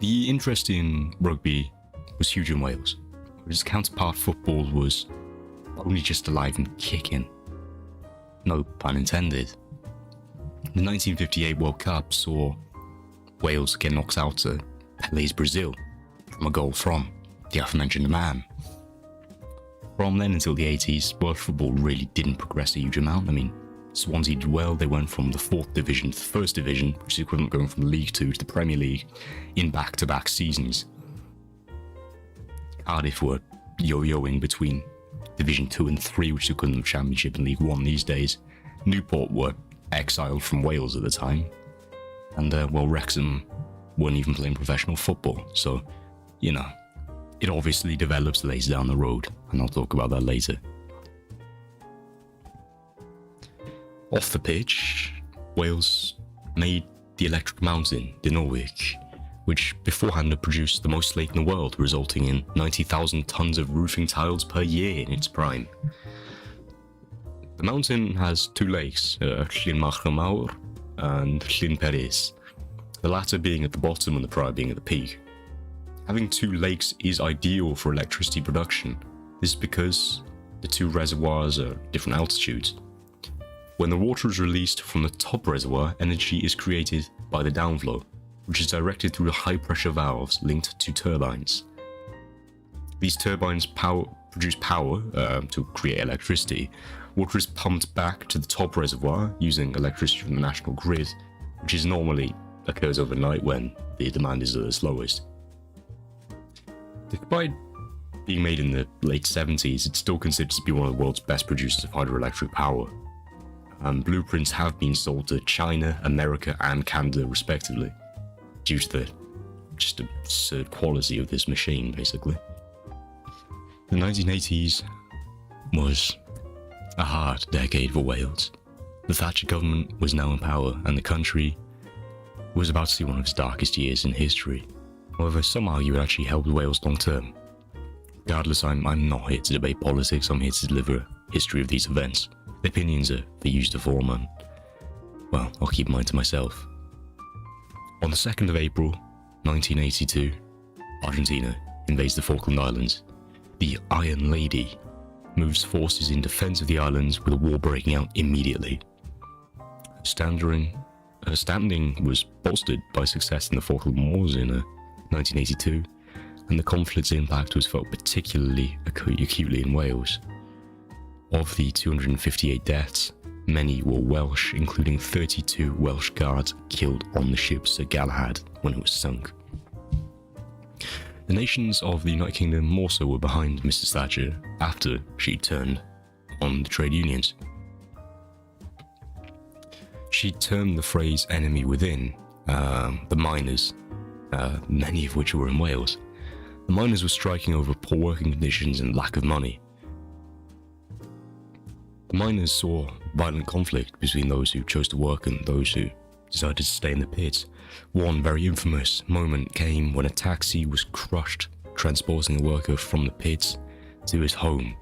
The interest in rugby was huge in Wales, whereas its counterpart football was only just alive and kicking. No pun intended. The 1958 World Cup saw Wales get knocked out to Pele's Brazil from a goal from the aforementioned man. From then until the 80s, Welsh football really didn't progress a huge amount. Swansea did well. They went from the 4th division to the 1st division, which is equivalent going from League 2 to the Premier League in back-to-back seasons. Cardiff were yo-yoing between Division 2 and 3, which is equivalent of Championship and League 1 these days. Newport were exiled from Wales at the time. And, Wrexham weren't even playing professional football. So, you know, it obviously develops later down the road, and I'll talk about that later. Off the pitch, Wales made the Electric Mountain, the Norwich, which beforehand had produced the most slate in the world, resulting in 90,000 tons of roofing tiles per year in its prime. The mountain has 2 lakes, Llyn Machno Mawr and Llyn Peris, the latter being at the bottom and the prior being at the peak. Having 2 lakes is ideal for electricity production. This is because the 2 reservoirs are at different altitudes. When the water is released from the top reservoir, energy is created by the downflow, which is directed through the high-pressure valves linked to turbines. These turbines produce power to create electricity. Water is pumped back to the top reservoir using electricity from the national grid, which is normally occurs overnight when the demand is at its lowest. Despite being made in the late 70s, it's still considered to be one of the world's best producers of hydroelectric power. Blueprints have been sold to China, America, and Canada respectively, due to the just absurd quality of this machine, basically. The 1980s was a hard decade for Wales. The Thatcher government was now in power, and the country was about to see one of its darkest years in history. However, some argue it actually helped Wales long term. Regardless, I'm not here to debate politics, I'm here to deliver a history of these events. The opinions are for you to form, and, well, I'll keep mine to myself. On the 2nd of April, 1982, Argentina invades the Falkland Islands. The Iron Lady moves forces in defense of the islands with a war breaking out immediately. Her standing was bolstered by success in the Falkland Wars in 1982, and the conflict's impact was felt particularly acutely in Wales. Of the 258 deaths, many were Welsh, including 32 Welsh guards killed on the ship Sir Galahad when it was sunk. The nations of the United Kingdom also were behind Mrs. Thatcher after she turned on the trade unions. She termed the phrase enemy within, the miners, many of which were in Wales. The miners were striking over poor working conditions and lack of money. The miners saw violent conflict between those who chose to work and those who decided to stay in the pits. One very infamous moment came when a taxi was crushed, transporting a worker from the pits to his home.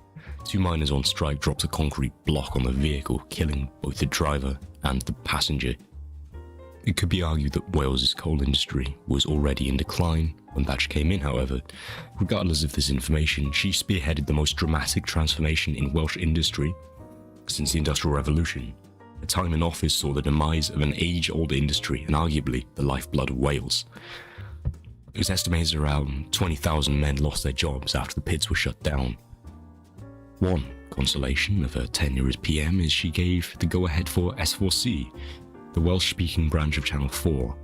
2 miners on strike dropped a concrete block on the vehicle, killing both the driver and the passenger. It could be argued that Wales's coal industry was already in decline when Thatcher came in, however. Regardless of this information, she spearheaded the most dramatic transformation in Welsh industry since the Industrial Revolution. Her time in office saw the demise of an age-old industry and arguably the lifeblood of Wales. It was estimated around 20,000 men lost their jobs after the pits were shut down. One consolation of her tenure as PM is she gave the go-ahead for S4C, the Welsh-speaking branch of Channel 4.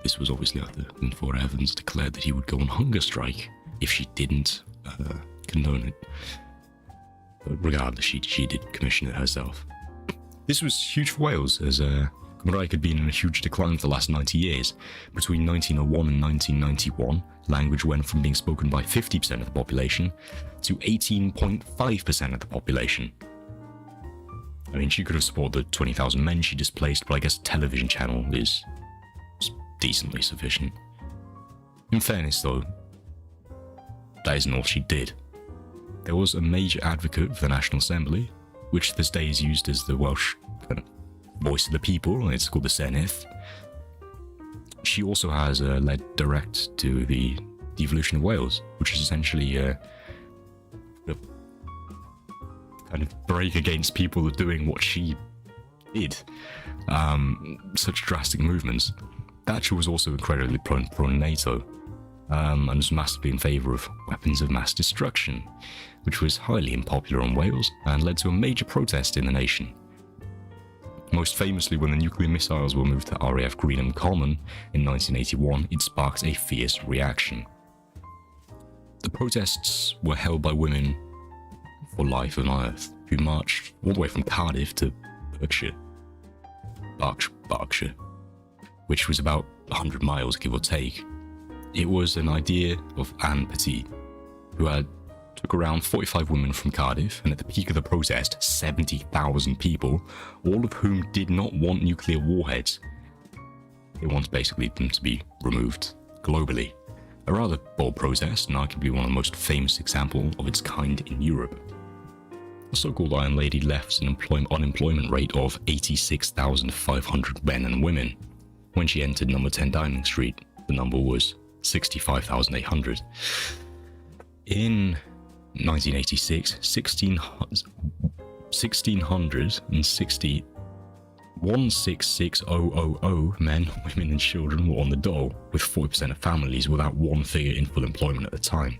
This was obviously after Ford Evans declared that he would go on hunger strike if she didn't condone it. But regardless, she did commission it herself. This was huge for Wales, as Cymraeg had been in a huge decline for the last 90 years. Between 1901 and 1991, language went from being spoken by 50% of the population to 18.5% of the population. I mean, she could have supported the 20,000 men she displaced, but I guess a television channel is decently sufficient. In fairness, though, that isn't all she did. There was a major advocate for the National Assembly, which this day is used as the Welsh kind of voice of the people. It's called the Senedd. She also has led direct to the devolution of Wales, which is essentially a kind of break against people doing what she did. Such drastic movements. Thatcher was also incredibly pro-NATO, and was massively in favour of weapons of mass destruction, which was highly unpopular in Wales and led to a major protest in the nation. Most famously, when the nuclear missiles were moved to RAF Greenham Common in 1981, it sparked a fierce reaction. The protests were held by women for life on Earth, who marched all the way from Cardiff to Berkshire, which was about 100 miles, give or take. It was an idea of Anne Petit, who had took around 45 women from Cardiff, and at the peak of the protest, 70,000 people, all of whom did not want nuclear warheads. They wanted basically them to be removed globally. A rather bold protest, and arguably one of the most famous examples of its kind in Europe. The so-called Iron Lady left an unemployment rate of 86,500 men and women. When she entered number 10 Downing Street, the number was 65,800. In 1986, 166,000 men, women and children were on the dole, with 40% of families without one figure in full employment at the time.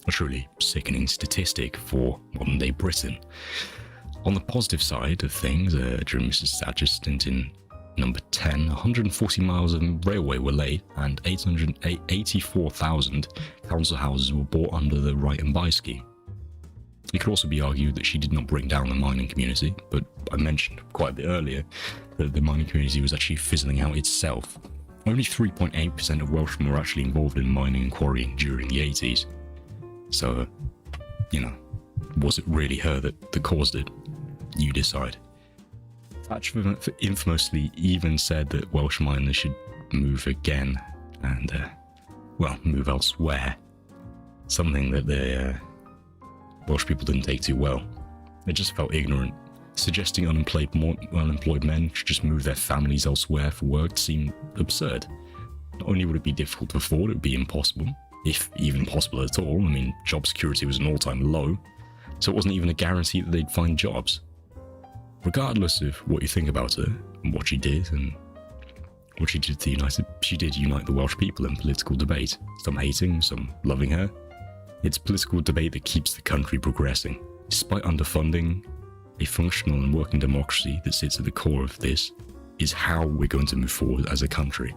A truly sickening statistic for modern day Britain. On the positive side of things, during Mrs. Thatcher's stint in number 10, 140 miles of railway were laid and 884,000 council houses were bought under the Right and Buy scheme. It could also be argued that she did not bring down the mining community, but I mentioned quite a bit earlier that the mining community was actually fizzling out itself. Only 3.8% of Welshmen were actually involved in mining and quarrying during the 80s. So, was it really her that caused it? You decide. Thatcher infamously even said that Welsh miners should move again and, move elsewhere. Something that the Welsh people didn't take too well. They just felt ignorant. Suggesting unemployed men should just move their families elsewhere for work seemed absurd. Not only would it be difficult to afford, it would be impossible, if even possible at all. I mean, job security was an all-time low, so it wasn't even a guarantee that they'd find jobs. Regardless of what you think about her, and what she did, and what she did she did unite the Welsh people in political debate, some hating, some loving her. It's political debate that keeps the country progressing. Despite underfunding, a functional and working democracy that sits at the core of this is how we're going to move forward as a country.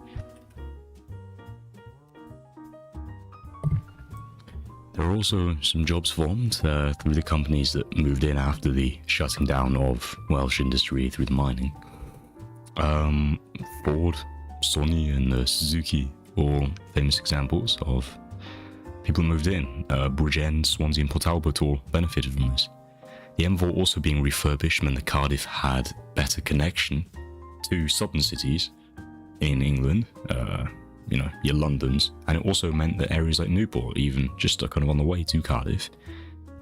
There are also some jobs formed through the companies that moved in after the shutting down of Welsh industry through the mining. Ford, Sony and Suzuki, all famous examples of people who moved in. Bridgend, Swansea and Port Talbot all benefited from this. The M4 also being refurbished meant that Cardiff had better connection to southern cities in England, your Londons, and it also meant that areas like Newport, even just kind of on the way to Cardiff,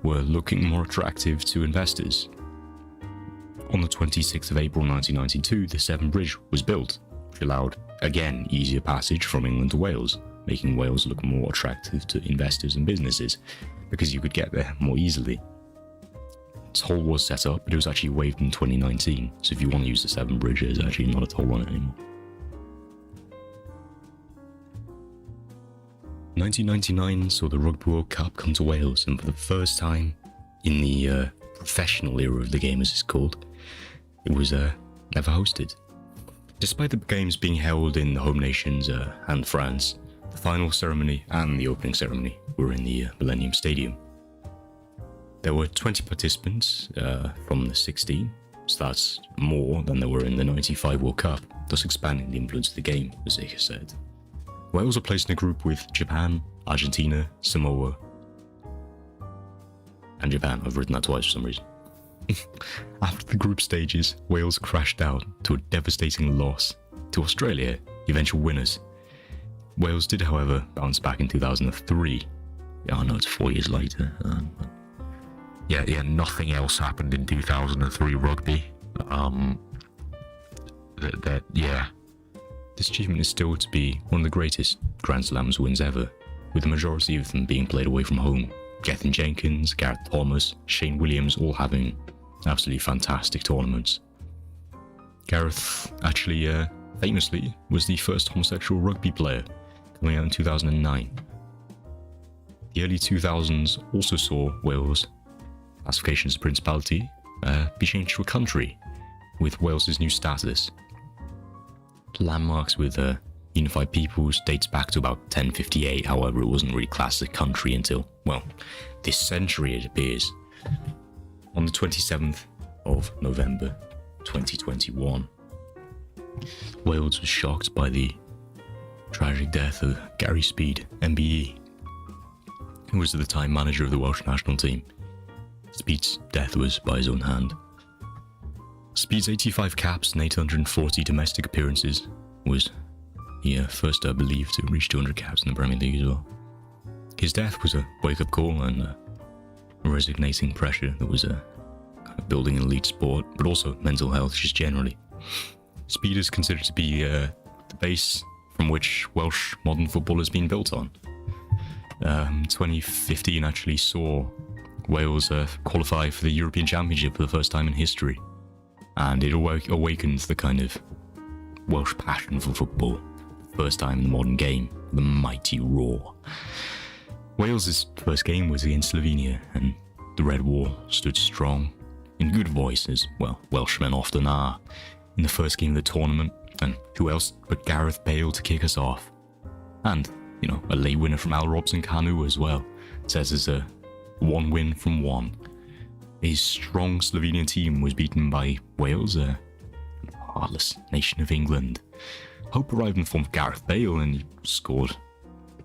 were looking more attractive to investors. On the 26th of April 1992, the Severn Bridge was built, which allowed, again, easier passage from England to Wales, making Wales look more attractive to investors and businesses, because you could get there more easily. Toll was set up, but it was actually waived in 2019, so if you want to use the Severn Bridge, there's actually not a toll on it anymore. 1999 saw the Rugby World Cup come to Wales, and for the first time in the professional era of the game, as it's called, it was never hosted. Despite the games being held in the home nations and France, the final ceremony and the opening ceremony were in the Millennium Stadium. There were 20 participants from the 16, so that's more than there were in the 95 World Cup, thus expanding the influence of the game, as Zika said. Wales were placed in a group with Japan, Argentina, Samoa, and Japan. I've written that twice for some reason. After the group stages, Wales crashed out to a devastating loss to Australia, the eventual winners. Wales did, however, bounce back in 2003. Yeah, I know it's 4 years later. Nothing else happened in 2003 rugby. This achievement is still to be one of the greatest Grand Slams wins ever, with the majority of them being played away from home. Gethin Jenkins, Gareth Thomas, Shane Williams all having absolutely fantastic tournaments. Gareth actually, famously, was the first homosexual rugby player, coming out in 2009. The early 2000s also saw Wales' classification as a principality be changed to a country, with Wales's new status. Landmarks with unified peoples dates back to about 1058, however it wasn't really classed as a country until, well, this century it appears. On the 27th of November 2021, Wales was shocked by the tragic death of Gary Speed, MBE, who was at the time manager of the Welsh national team. Speed's death was by his own hand. Speed's 85 caps and 840 domestic appearances was the first, I believe, to reach 200 caps in the Premier League as well. His death was a wake-up call and a resignating pressure that was kind of building an elite sport, but also mental health just generally. Speed is considered to be the base from which Welsh modern football has been built on. 2015 actually saw Wales qualify for the European Championship for the first time in history, and it awakened the kind of Welsh passion for football. First time in the modern game, the mighty roar. Wales's first game was against Slovenia, and the Red Wall stood strong, in good voice, as, well, Welshmen often are, in the first game of the tournament, and who else but Gareth Bale to kick us off. And, you know, a late winner from Al Robson-Kanu as well. It says it's a one win from one. A strong Slovenian team was beaten by Wales, a heartless nation of England. Hope arrived in the form of Gareth Bale, and he scored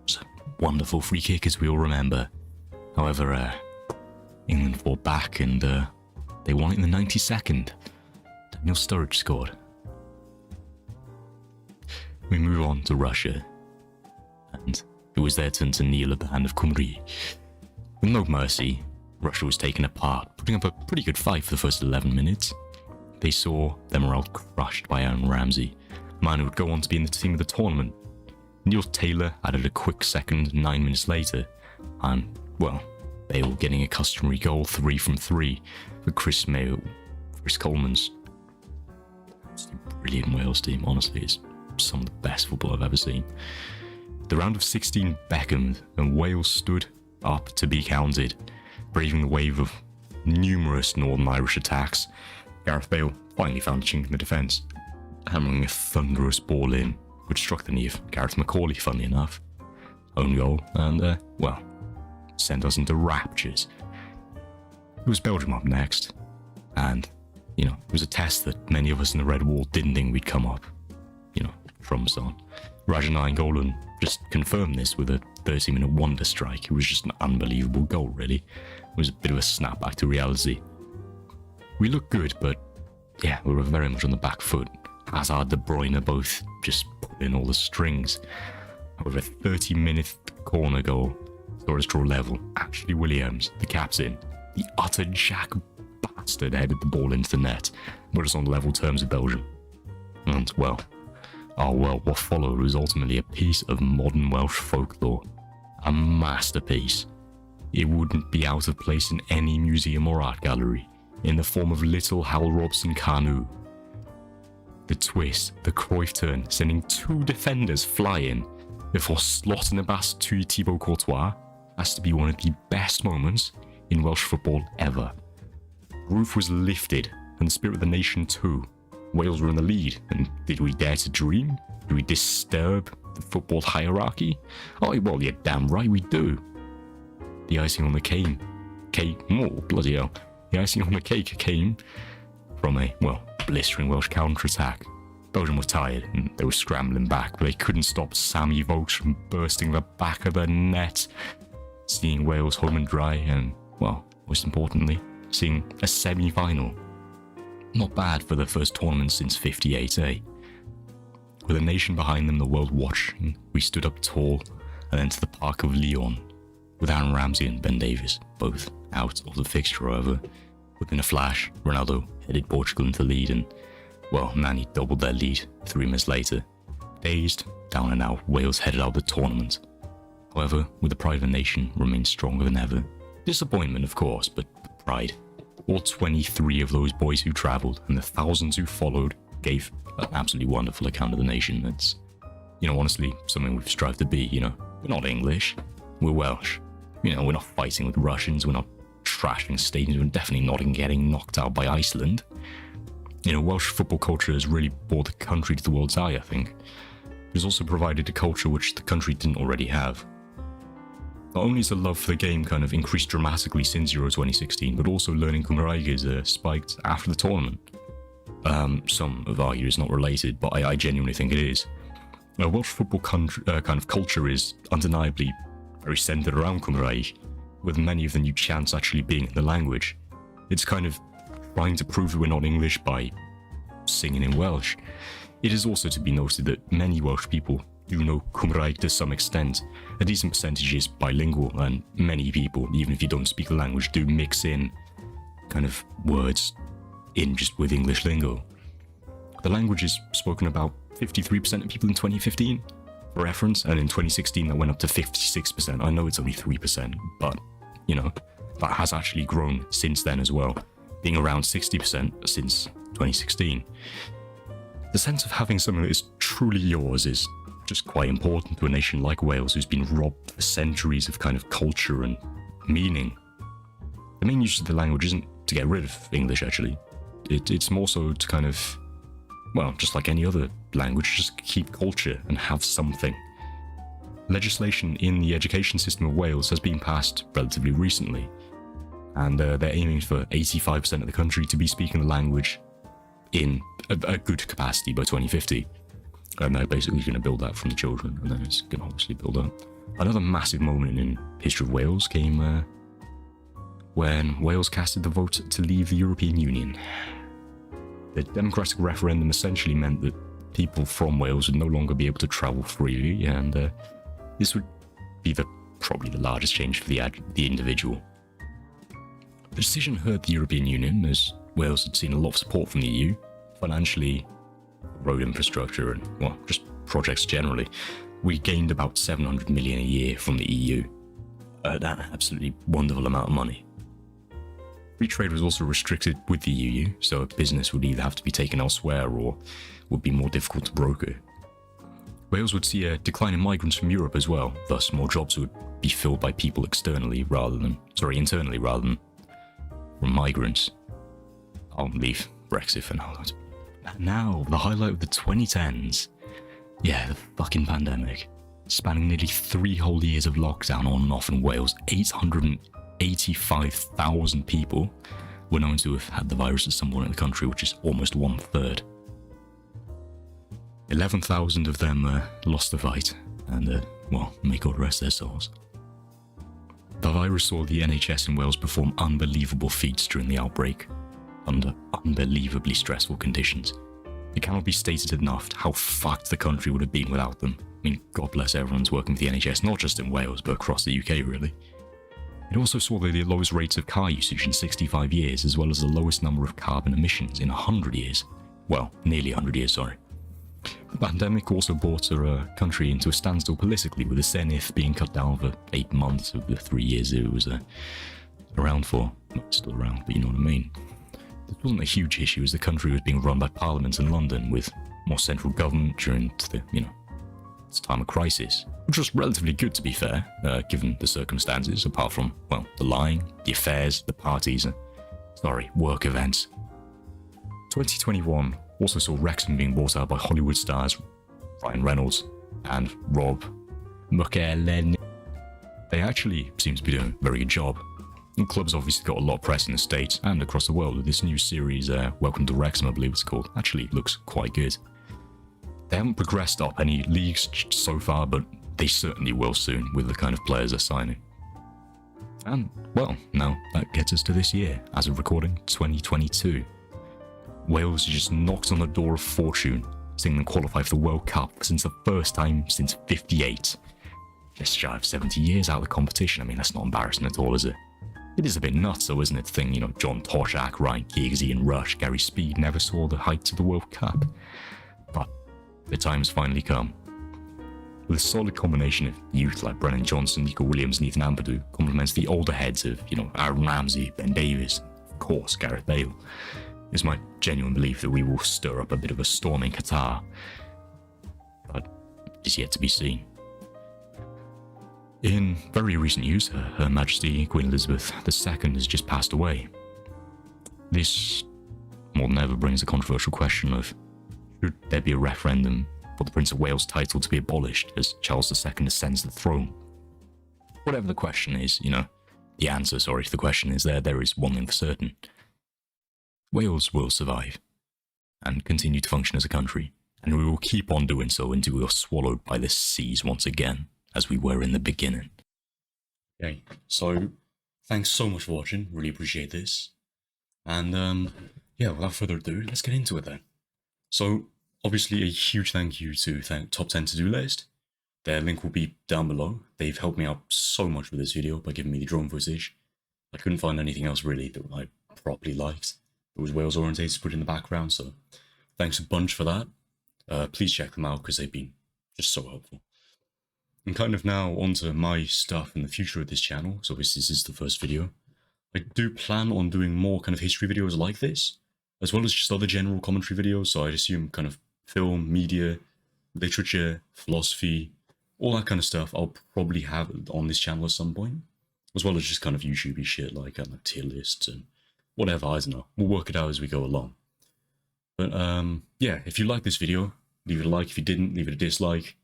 a wonderful free kick, as we all remember. However, England fought back, and they won it in the 92nd. Daniel Sturridge scored. We move on to Russia, and it was their turn to kneel at the hand of Cymru. With no mercy, Russia was taken apart, putting up a pretty good fight for the first 11 minutes. They saw their morale crushed by Aaron Ramsey, a man who would go on to be in the team of the tournament. Neil Taylor added a quick second 9 minutes later, and, well, Bale getting a customary goal 3 from 3 for Chris Coleman's brilliant Wales team. Honestly, it's some of the best football I've ever seen. The round of 16 beckoned, and Wales stood up to be counted, braving the wave of numerous Northern Irish attacks. Gareth Bale finally found a chink in the defence, hammering a thunderous ball in, which struck the knee of Gareth McCauley, funnily enough. Own goal, and, well, sent us into raptures. It was Belgium up next, and, you know, it was a test that many of us in the Red Wall didn't think we'd come up, you know, from on. Raja Nainggolan just confirmed this with a 30-minute wonder strike. It was just an unbelievable goal, really. It was a bit of a snapback to reality. We looked good, but yeah, we were very much on the back foot. Hazard, De Bruyne both just pulling all the strings. However, a 30-minute corner goal saw us draw level. Ashley Williams, the captain, the utter jack bastard, headed the ball into the net, put us on level terms with Belgium. And, well, what followed was ultimately a piece of modern Welsh folklore. A masterpiece. It wouldn't be out of place in any museum or art gallery, in the form of little Hal Robson-Kanu. The twist, the Cruyff turn, sending 2 defenders flying before slotting a pass to Thibaut Courtois, has to be one of the best moments in Welsh football ever. The roof was lifted, and the spirit of the nation too. Wales were in the lead, and did we dare to dream? Did we disturb the football hierarchy? Oh, well, you're damn right we do. The icing on the cake, bloody hell. The icing on the cake came from a, well, blistering Welsh counter-attack. Belgium was tired, and they were scrambling back, but they couldn't stop Sammy Vokes from bursting the back of the net. Seeing Wales home and dry, and, well, most importantly, seeing a semi-final. Not bad for the first tournament since '58, eh? With a nation behind them, the world watching, we stood up tall and entered the Park of Lyon, with Aaron Ramsey and Ben Davies, both out of the fixture, however. Within a flash, Ronaldo headed Portugal into the lead, and, well, Nani doubled their lead 3 minutes later. Dazed, down and out, Wales headed out the tournament. However, with the pride of the nation remained stronger than ever. Disappointment, of course, but pride. All 23 of those boys who travelled and the thousands who followed gave an absolutely wonderful account of the nation. It's, you know, honestly, something we've strived to be, you know. We're not English, we're Welsh. You know, we're not fighting with Russians, we're not trashing stadiums, we're definitely not getting knocked out by Iceland. Welsh football culture has really brought the country to the world's eye, I think. It has also provided a culture which the country didn't already have. Not only has the love for the game kind of increased dramatically since Euro 2016, but also learning Cymraeg is spiked after the tournament. Some have argued it's not related, but I genuinely think it is. Welsh football kind of culture is undeniably very centred around Cymraeg, with many of the new chants actually being in the language. It's kind of trying to prove that we're not English by singing in Welsh. It is also to be noted that many Welsh people do know Cymraeg to some extent. A decent percentage is bilingual, and many people, even if you don't speak the language, do mix in kind of words in just with English lingo. The language is spoken about 53% of people in 2015, for reference, and in 2016 that went up to 56%. I know it's only 3%, but, that has actually grown since then as well, being around 60% since 2016. The sense of having something that is truly yours is just quite important to a nation like Wales, who's been robbed for centuries of kind of culture and meaning. The main use of the language isn't to get rid of English, actually. It's more so to kind of, just like any other language, just keep culture and have something. Legislation in the education system of Wales has been passed relatively recently, and they're aiming for 85% of the country to be speaking the language in a good capacity by 2050. And they're basically going to build that from the children, and then it's going to obviously build up. Another massive moment in history of Wales came when Wales casted the vote to leave the European Union. The democratic referendum essentially meant that people from Wales would no longer be able to travel freely, and this would be probably the largest change for the individual. The decision hurt the European Union, as Wales had seen a lot of support from the EU, financially, road infrastructure, and, just projects generally. We gained about 700 million a year from the EU. An absolutely wonderful amount of money. Free trade was also restricted with the EU, so a business would either have to be taken elsewhere or would be more difficult to broker. Wales would see a decline in migrants from Europe as well, thus more jobs would be filled by people internally rather than from migrants. I'll leave Brexit for now. Now, the highlight of the 2010s. Yeah, the fucking pandemic. Spanning nearly 3 whole years of lockdown on and off in Wales, 885,000 people were known to have had the virus at some point in the country, which is almost 1/3. 11,000 of them lost the fight, and, may God rest their souls. The virus saw the NHS in Wales perform unbelievable feats during the outbreak, under unbelievably stressful conditions. It cannot be stated enough how fucked the country would have been without them. I mean, God bless everyone's working with the NHS, not just in Wales, but across the UK, really. It also saw the lowest rates of car usage in 65 years, as well as the lowest number of carbon emissions in 100 years. Well, nearly 100 years, sorry. The pandemic also brought our country into a standstill politically, with the Senedd being cut down for 8 months of the 3 years it was around for. Not still around, but you know what I mean. This wasn't a huge issue, as the country was being run by Parliament in London, with more central government during it's a time of crisis, which was relatively good, to be fair, given the circumstances, apart from, the lying, the affairs, the parties, work events. 2021 also saw Wrexham being bought out by Hollywood stars Ryan Reynolds and Rob McElhenney. They actually seem to be doing a very good job. The club's obviously got a lot of press in the States and across the world with this new series, Welcome to Wrexham, I believe it's called. Actually, looks quite good. They haven't progressed up any leagues so far, but they certainly will soon with the kind of players they're signing. And, now that gets us to this year, as of recording 2022. Wales just knocked on the door of fortune, seeing them qualify for the World Cup since the first time since 58. Just shy of 70 years out of the competition. I mean, that's not embarrassing at all, is it? It is a bit nuts though, isn't it, to think, John Toshak, Ryan Giggs, Ian Rush, Gary Speed never saw the heights of the World Cup. But the time has finally come. With a solid combination of youth like Brennan Johnson, Nico Williams and Ethan Ampadu complements the older heads of, Aaron Ramsey, Ben Davies, of course, Gareth Bale. It's my genuine belief that we will stir up a bit of a storm in Qatar, but it's yet to be seen. In very recent news, Her Majesty Queen Elizabeth II has just passed away. This more than ever brings the controversial question of, should there be a referendum for the Prince of Wales title to be abolished as Charles II ascends the throne? Whatever the question is, the answer, to the question is there is one thing for certain. Wales will survive and continue to function as a country, and we will keep on doing so until we are swallowed by the seas once again, as we were in the beginning. Okay, so thanks so much for watching, really appreciate this. And yeah, without further ado, let's get into it then. So obviously a huge thank you to Top 10 To Do List. Their link will be down below. They've helped me out so much with this video by giving me the drone footage. I couldn't find anything else really that I properly liked. It was Wales orientated to put in the background, so thanks a bunch for that. Please check them out because they've been just so helpful. And kind of now onto my stuff in the future of this channel. So obviously this is the first video. I do plan on doing more kind of history videos like this, as well as just other general commentary videos. So I'd assume kind of film, media, literature, philosophy, all that kind of stuff I'll probably have on this channel at some point, as well as just kind of YouTube-y shit like tier lists and whatever, I don't know. We'll work it out as we go along. But yeah, if you like this video, leave it a like. If you didn't, leave it a dislike.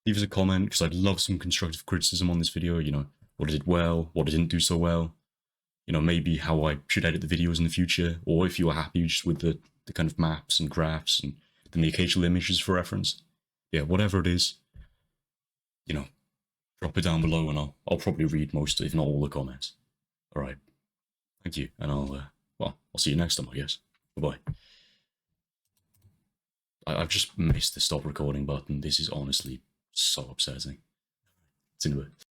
Leave us a comment, because I'd love some constructive criticism on this video, what I did well, what I didn't do so well, maybe how I should edit the videos in the future, or if you are happy just with the kind of maps and graphs and then the occasional images for reference. Yeah, whatever it is, drop it down below and I'll probably read most, if not all, the comments. Alright, thank you, and I'll see you next time, I guess. Bye-bye. I've just missed the stop recording button. This is honestly so upsetting. See you in a bit.